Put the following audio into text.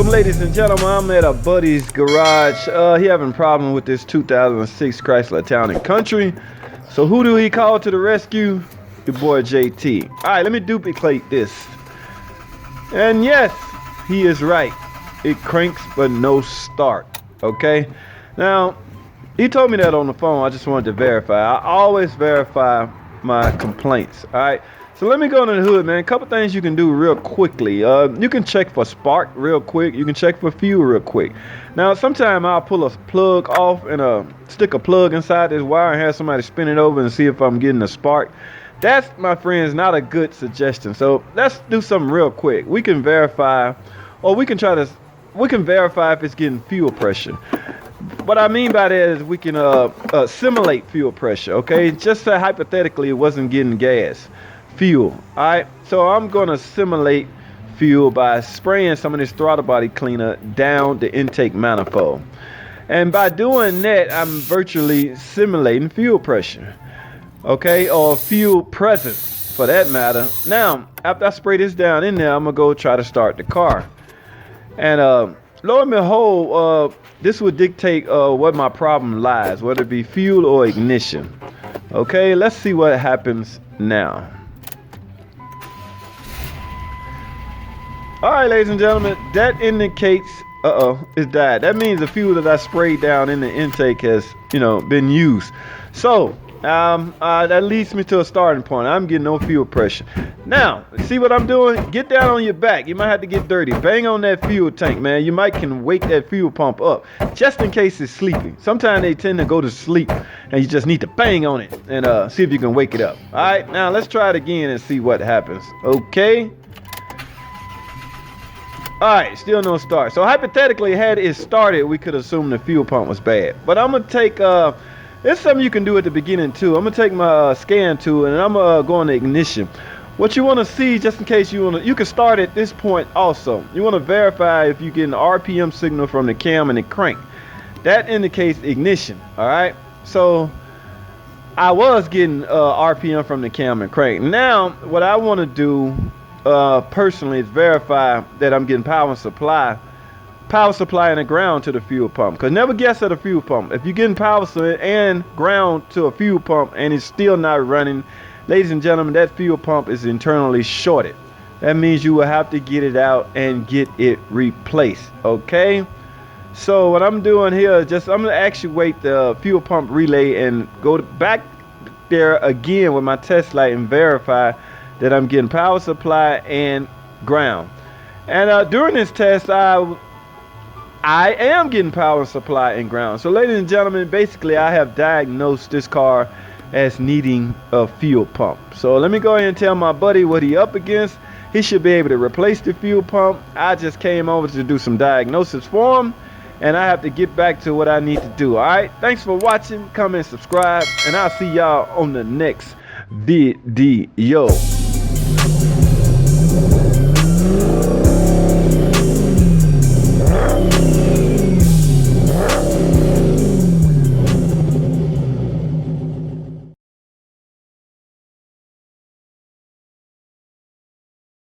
Welcome, ladies and gentlemen. I'm at a buddy's garage. He having a problem with this 2006 Chrysler Town & Country. So who do he call to the rescue? Your boy JT. All right, let me duplicate this. And yes, he is right. It cranks but no start. Okay. Now, he told me that on the phone. I just wanted to verify. I always verify my complaints. All right. So let me go into the hood, man. A couple things you can do real quickly. You can check for spark real quick. You can check for fuel real quick. Now, sometime I'll pull a plug off and stick a plug inside this wire and have somebody spin it over and see if I'm getting a spark. That's, my friends, not a good suggestion. So let's do something real quick. We can verify, or we can verify if it's getting fuel pressure. What I mean by that is we can simulate fuel pressure. Okay, just say hypothetically it wasn't getting gas. Fuel. All right, so I'm gonna simulate fuel by spraying some of this throttle body cleaner down the intake manifold, and by doing that I'm virtually simulating fuel pressure, okay, or fuel presence for that matter. Now after I spray this down in there, I'm gonna go try to start the car, and lo and behold, this would dictate what my problem lies, whether it be fuel or ignition. Okay, let's see what happens now. All right, ladies and gentlemen, that indicates, it's died. That means the fuel that I sprayed down in the intake has, been used. So, that leads me to a starting point. I'm getting no fuel pressure. Now, see what I'm doing? Get down on your back. You might have to get dirty. Bang on that fuel tank, man. You might can wake that fuel pump up, just in case it's sleeping. Sometimes they tend to go to sleep, and you just need to bang on it and see if you can wake it up. All right, now let's try it again and see what happens. Okay. Alright, still no start. So hypothetically, had it started, we could assume the fuel pump was bad. But I'm going to take, it's something you can do at the beginning too. I'm going to take my scan tool and I'm going to go on the ignition. What you want to see, just in case you can start at this point also. You want to verify if you get an RPM signal from the cam and the crank. That indicates ignition, alright? So I was getting RPM from the cam and crank. Now, what I want to do personally is verify that I'm getting power supply and the ground to the fuel pump, because never guess at a fuel pump. If you're getting power and ground to a fuel pump and it's still not running, ladies and gentlemen, that fuel pump is internally shorted. That means you will have to get it out and get it replaced. Okay, so what I'm doing here is I'm going to actuate the fuel pump relay and go back there again with my test light and verify that I'm getting power supply and ground. And during this test, I am getting power supply and ground. So ladies and gentlemen, basically I have diagnosed this car as needing a fuel pump. So let me go ahead and tell my buddy what he up against. He should be able to replace the fuel pump. I just came over to do some diagnosis for him, and I have to get back to what I need to do. All right, thanks for watching. Comment, subscribe, and I'll see y'all on the next video.